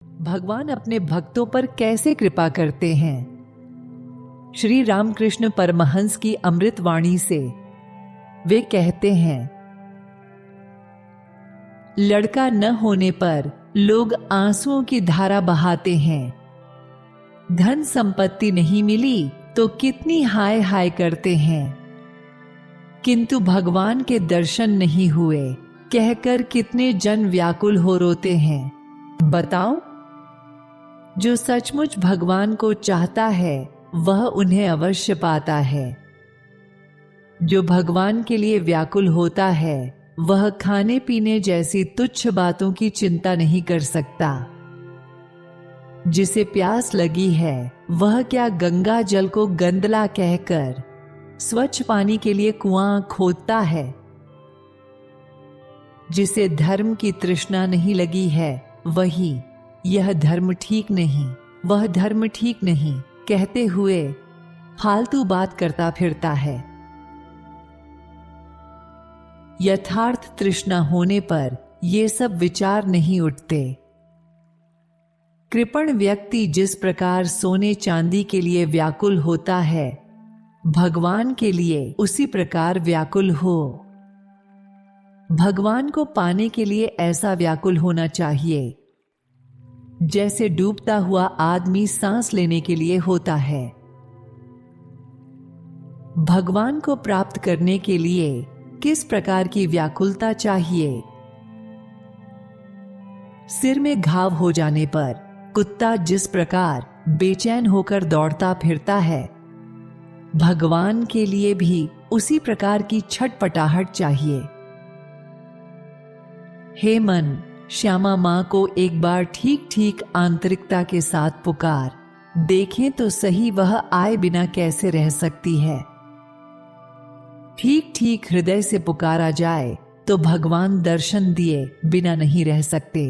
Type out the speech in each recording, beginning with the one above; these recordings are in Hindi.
भगवान अपने भक्तों पर कैसे कृपा करते हैं। श्री रामकृष्ण परमहंस की अमृत वाणी से वे कहते हैं, लड़का न होने पर लोग आंसुओं की धारा बहाते हैं। धन संपत्ति नहीं मिली तो कितनी हाय हाय करते हैं। किंतु भगवान के दर्शन नहीं हुए कहकर कितने जन व्याकुल हो रोते हैं। बताओ, जो सचमुच भगवान को चाहता है वह उन्हें अवश्य पाता है। जो भगवान के लिए व्याकुल होता है वह खाने पीने जैसी तुच्छ बातों की चिंता नहीं कर सकता। जिसे प्यास लगी है वह क्या गंगा जल को गंदला कहकर स्वच्छ पानी के लिए कुआं खोदता है। जिसे धर्म की तृष्णा नहीं लगी है वही यह धर्म ठीक नहीं, वह धर्म ठीक नहीं कहते हुए फालतू बात करता फिरता है। यथार्थ तृष्णा होने पर ये सब विचार नहीं उठते। कृपण व्यक्ति जिस प्रकार सोने चांदी के लिए व्याकुल होता है, भगवान के लिए उसी प्रकार व्याकुल हो। भगवान को पाने के लिए ऐसा व्याकुल होना चाहिए जैसे डूबता हुआ आदमी सांस लेने के लिए होता है। भगवान को प्राप्त करने के लिए किस प्रकार की व्याकुलता चाहिए। सिर में घाव हो जाने पर कुत्ता जिस प्रकार बेचैन होकर दौड़ता फिरता है, भगवान के लिए भी उसी प्रकार की छटपटाहट चाहिए। हे मन, श्यामा मां को एक बार ठीक ठीक आंतरिकता के साथ पुकार, देखें तो सही वह आए बिना कैसे रह सकती है। ठीक ठीक हृदय से पुकारा जाए तो भगवान दर्शन दिए बिना नहीं रह सकते।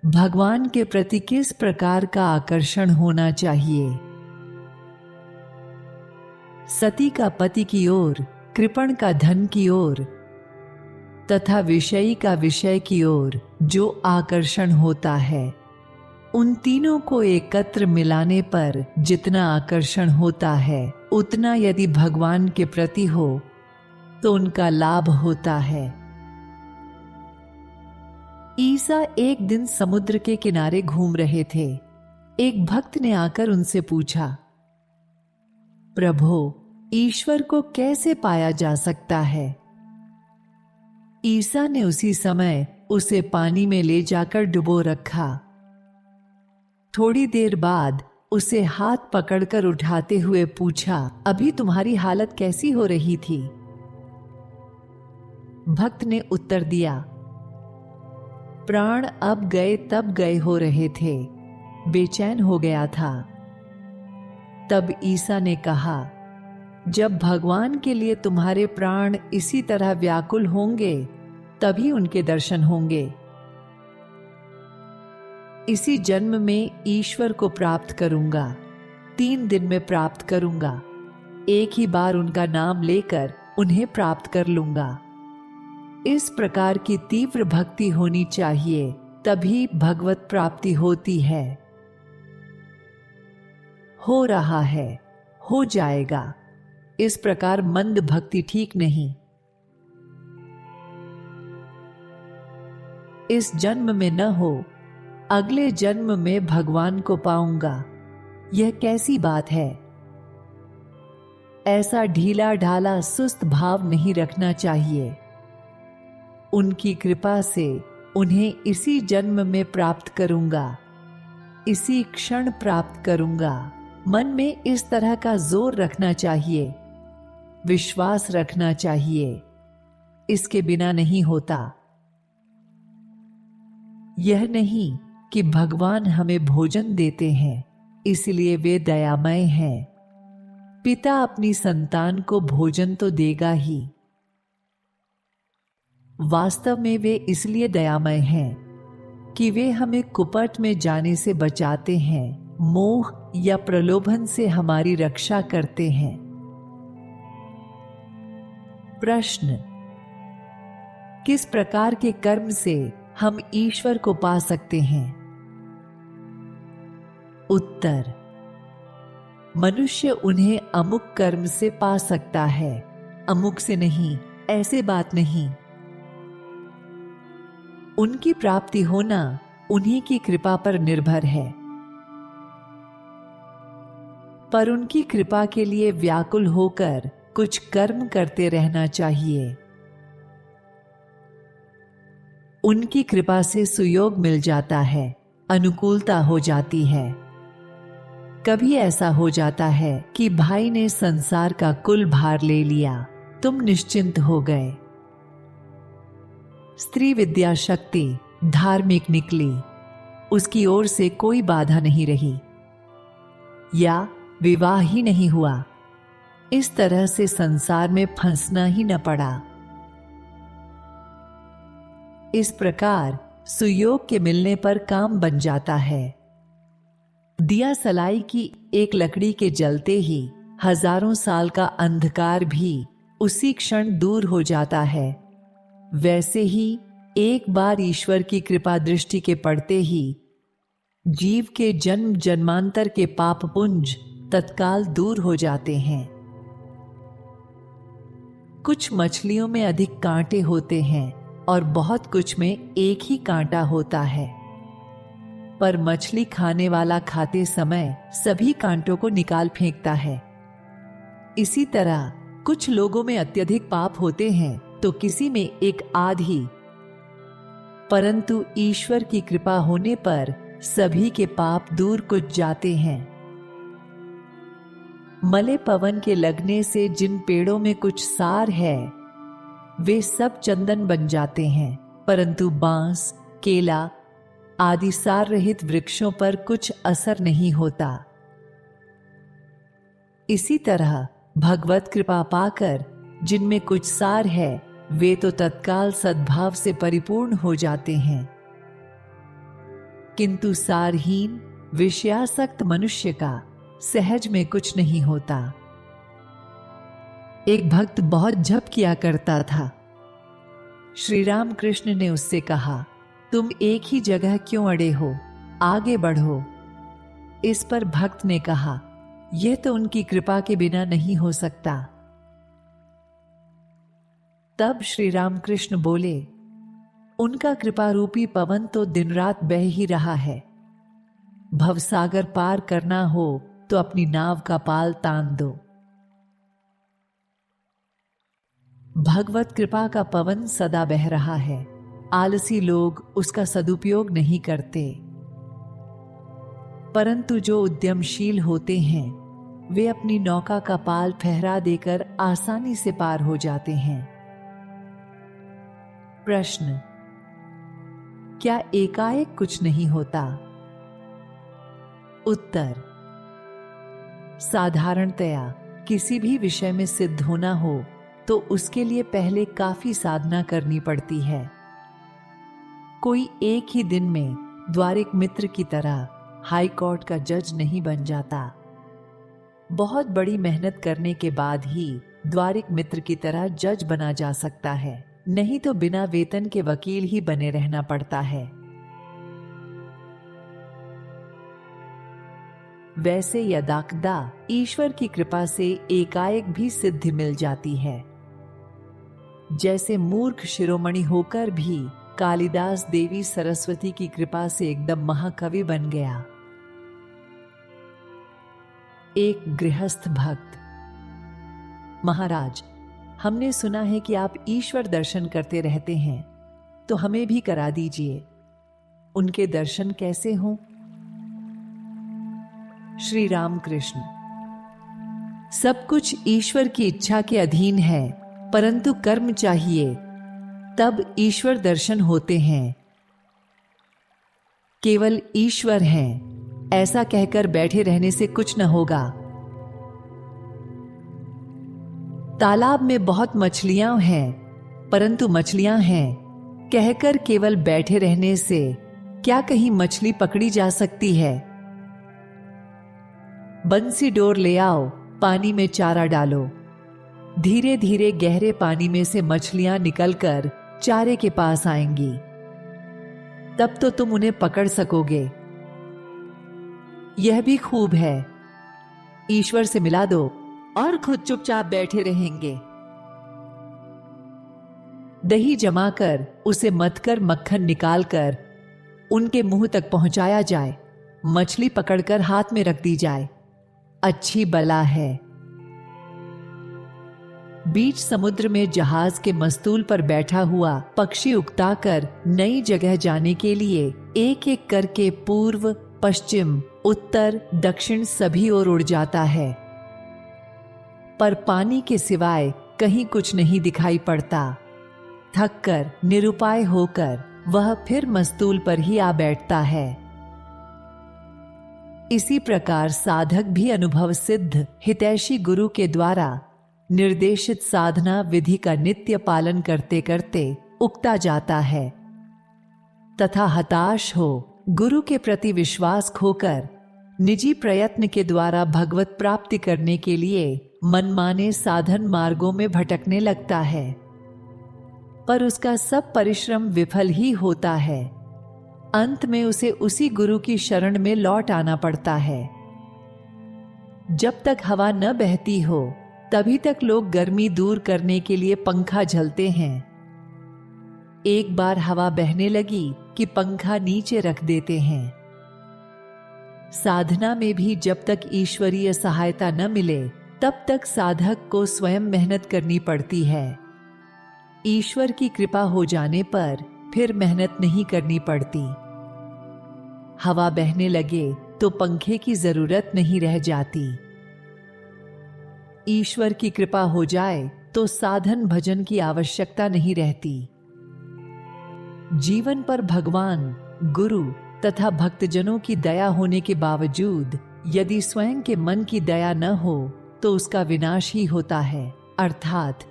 भगवान के प्रति किस प्रकार का आकर्षण होना चाहिए। सती का पति की ओर, कृपण का धन की ओर तथा विषयी का विषय की ओर जो आकर्षण होता है, उन तीनों को एकत्र मिलाने पर जितना आकर्षण होता है उतना यदि भगवान के प्रति हो तो उनका लाभ होता है। ईसा एक दिन समुद्र के किनारे घूम रहे थे। एक भक्त ने आकर उनसे पूछा, प्रभो, ईश्वर को कैसे पाया जा सकता है। ईसा ने उसी समय उसे पानी में ले जाकर डुबो रखा। थोड़ी देर बाद उसे हाथ पकड़कर उठाते हुए पूछा, अभी तुम्हारी हालत कैसी हो रही थी। भक्त ने उत्तर दिया, प्राण अब गए तब गए हो रहे थे, बेचैन हो गया था। तब ईसा ने कहा, जब भगवान के लिए तुम्हारे प्राण इसी तरह व्याकुल होंगे तभी उनके दर्शन होंगे। इसी जन्म में ईश्वर को प्राप्त करूंगा, 3 दिन में प्राप्त करूंगा, एक ही बार उनका नाम लेकर उन्हें प्राप्त कर लूंगा। इस प्रकार की तीव्र भक्ति होनी चाहिए, तभी भगवत प्राप्ति होती है। हो रहा है, हो जाएगा, इस प्रकार मंद भक्ति ठीक नहीं। इस जन्म में न हो, अगले जन्म में भगवान को पाऊंगा, यह कैसी बात है। ऐसा ढीला ढाला सुस्त भाव नहीं रखना चाहिए। उनकी कृपा से उन्हें इसी जन्म में प्राप्त करूंगा, इसी क्षण प्राप्त करूंगा। मन में इस तरह का जोर रखना चाहिए, विश्वास रखना चाहिए, इसके बिना नहीं होता। यह नहीं कि भगवान हमें भोजन देते हैं इसलिए वे दयामय हैं। पिता अपनी संतान को भोजन तो देगा ही। वास्तव में वे इसलिए दयामय हैं कि वे हमें कुपट में जाने से बचाते हैं, मोह या प्रलोभन से हमारी रक्षा करते हैं। प्रश्न, किस प्रकार के कर्म से हम ईश्वर को पा सकते हैं? उत्तर: मनुष्य उन्हें अमुक कर्म से पा सकता है, अमुक से नहीं, ऐसे बात नहीं। उनकी प्राप्ति होना उन्हीं की कृपा पर निर्भर है, पर उनकी कृपा के लिए व्याकुल होकर कुछ कर्म करते रहना चाहिए। उनकी कृपा से सुयोग मिल जाता है, अनुकूलता हो जाती है। कभी ऐसा हो जाता है कि भाई ने संसार का कुल भार ले लिया, तुम निश्चिंत हो गए। स्त्री विद्या शक्ति धार्मिक निकली, उसकी ओर से कोई बाधा नहीं रही, या विवाह ही नहीं हुआ। इस तरह से संसार में फंसना ही न पड़ा। इस प्रकार सुयोग के मिलने पर काम बन जाता है। दिया सलाई की एक लकड़ी के जलते ही हजारों साल का अंधकार भी उसी क्षण दूर हो जाता है। वैसे ही एक बार ईश्वर की कृपा दृष्टि के पड़ते ही जीव के जन्म जन्मांतर के पाप पुंज तत्काल दूर हो जाते हैं। कुछ मछलियों में अधिक कांटे होते हैं और बहुत कुछ में एक ही कांटा होता है, पर मछली खाने वाला खाते समय सभी कांटों को निकाल फेंकता है। इसी तरह कुछ लोगों में अत्यधिक पाप होते हैं तो किसी में एक आधी, परंतु ईश्वर की कृपा होने पर सभी के पाप दूर कुछ जाते हैं। मले पवन के लगने से जिन पेड़ों में कुछ सार है वे सब चंदन बन जाते हैं, परंतु बांस, केला आदि सार रहित वृक्षों पर कुछ असर नहीं होता। इसी तरह भगवत कृपा पाकर जिनमें कुछ सार है वे तो तत्काल सद्भाव से परिपूर्ण हो जाते हैं, किंतु सारहीन विषयासक्त मनुष्य का सहज में कुछ नहीं होता। एक भक्त बहुत जप किया करता था। श्री राम कृष्ण ने उससे कहा, तुम एक ही जगह क्यों अड़े हो, आगे बढ़ो। इस पर भक्त ने कहा, यह तो उनकी कृपा के बिना नहीं हो सकता। तब श्री राम कृष्ण बोले, उनका कृपा रूपी पवन तो दिन रात बह ही रहा है। भवसागर पार करना हो तो अपनी नाव का पाल तान दो। भगवत कृपा का पवन सदा बह रहा है, आलसी लोग उसका सदुपयोग नहीं करते, परंतु जो उद्यमशील होते हैं वे अपनी नौका का पाल फहरा देकर आसानी से पार हो जाते हैं। प्रश्न: क्या एकाएक कुछ नहीं होता? उत्तर: साधारणतया किसी भी विषय में सिद्ध होना हो तो उसके लिए पहले काफी साधना करनी पड़ती है। कोई एक ही दिन में द्वारिक मित्र की तरह हाई कोर्ट का जज नहीं बन जाता। बहुत बड़ी मेहनत करने के बाद ही द्वारिक मित्र की तरह जज बना जा सकता है, नहीं तो बिना वेतन के वकील ही बने रहना पड़ता है। वैसे यदाकदा ईश्वर की कृपा से एकाएक भी सिद्धि मिल जाती है। जैसे मूर्ख शिरोमणि होकर भी कालिदास देवी सरस्वती की कृपा से एकदम महाकवि बन गया। एक गृहस्थ भक्त: महाराज, हमने सुना है कि आप ईश्वर दर्शन करते रहते हैं, तो हमें भी करा दीजिए। उनके दर्शन कैसे हों? श्री राम कृष्ण: सब कुछ ईश्वर की इच्छा के अधीन है, परंतु कर्म चाहिए, तब ईश्वर दर्शन होते हैं। केवल ईश्वर हैं, ऐसा कहकर बैठे रहने से कुछ न होगा। तालाब में बहुत मछलियां हैं, परंतु मछलियां हैं कहकर केवल बैठे रहने से क्या कहीं मछली पकड़ी जा सकती है? बंसी डोर ले आओ, पानी में चारा डालो। धीरे धीरे गहरे पानी में से मछलियां निकलकर चारे के पास आएंगी। तब तो तुम उन्हें पकड़ सकोगे। यह भी खूब है, ईश्वर से मिला दो और खुद चुपचाप बैठे रहेंगे। दही जमाकर उसे मथकर मक्खन निकालकर उनके मुंह तक पहुंचाया जाए, मछली पकड़कर हाथ में रख दी जाए, अच्छी बला है। बीच समुद्र में जहाज के मस्तूल पर बैठा हुआ पक्षी उकताकर नई जगह जाने के लिए एक एक करके पूर्व, पश्चिम, उत्तर, दक्षिण सभी ओर उड़ जाता है, पर पानी के सिवाय कहीं कुछ नहीं दिखाई पड़ता। थककर, निरुपाय होकर वह फिर मस्तूल पर ही आ बैठता है। इसी प्रकार साधक भी अनुभव सिद्ध हितैषी गुरु के द्वारा निर्देशित साधना विधि का नित्य पालन करते करते उगता जाता है तथा हताश हो गुरु के प्रति विश्वास खोकर निजी प्रयत्न के द्वारा भगवत प्राप्ति करने के लिए मनमाने साधन मार्गों में भटकने लगता है, पर उसका सब परिश्रम विफल ही होता है। अंत में उसे उसी गुरु की शरण में लौट आना पड़ता है। जब तक हवा न बहती हो तभी तक लोग गर्मी दूर करने के लिए पंखा झलते हैं। एक बार हवा बहने लगी कि पंखा नीचे रख देते हैं। साधना में भी जब तक ईश्वरीय सहायता न मिले तब तक साधक को स्वयं मेहनत करनी पड़ती है। ईश्वर की कृपा हो जाने पर फिर मेहनत नहीं करनी पड़ती। हवा बहने लगे तो पंखे की जरूरत नहीं रह जाती। ईश्वर की कृपा हो जाए तो साधन भजन की आवश्यकता नहीं रहती। जीवन पर भगवान, गुरु तथा भक्तजनों की दया होने के बावजूद यदि स्वयं के मन की दया न हो तो उसका विनाश ही होता है। अर्थात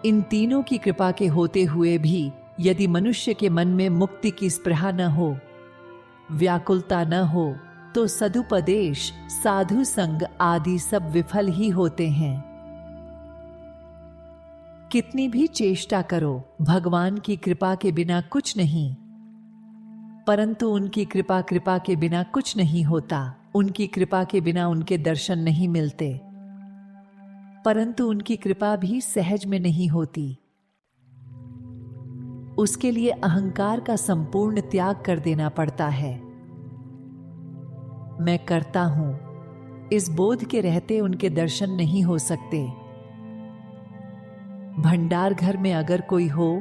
इन तीनों की कृपा के होते हुए भी यदि मनुष्य के मन में मुक्ति की स्पृहा न हो, व्याकुलता न हो, तो सदुपदेश, साधु संग आदि सब विफल ही होते हैं। कितनी भी चेष्टा करो, भगवान की कृपा के बिना कुछ नहीं। परंतु उनकी कृपा के बिना कुछ नहीं होता। उनकी कृपा के बिना उनके दर्शन नहीं मिलते। परंतु उनकी कृपा भी सहज में नहीं होती। उसके लिए अहंकार का संपूर्ण त्याग कर देना पड़ता है। मैं करता हूं, इस बोध के रहते उनके दर्शन नहीं हो सकते। भंडार घर में अगर कोई हो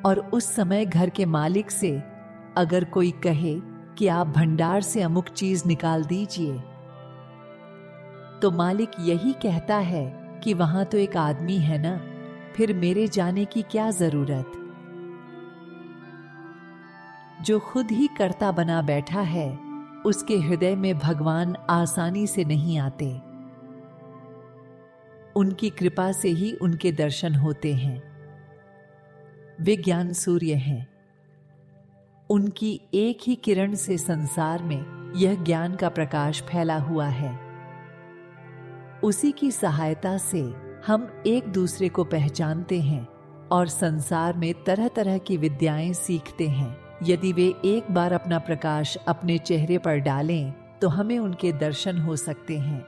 और उस समय घर के मालिक से अगर कोई कहे कि आप भंडार से अमुक चीज निकाल दीजिए, तो मालिक यही कहता है कि वहां तो एक आदमी है ना, फिर मेरे जाने की क्या जरूरत। जो खुद ही कर्ता बना बैठा है उसके हृदय में भगवान आसानी से नहीं आते। उनकी कृपा से ही उनके दर्शन होते हैं। वे ज्ञान सूर्य हैं। उनकी एक ही किरण से संसार में यह ज्ञान का प्रकाश फैला हुआ है। उसी की सहायता से हम एक दूसरे को पहचानते हैं और संसार में तरह तरह की विद्याएं सीखते हैं। यदि वे एक बार अपना प्रकाश अपने चेहरे पर डालें तो हमें उनके दर्शन हो सकते हैं।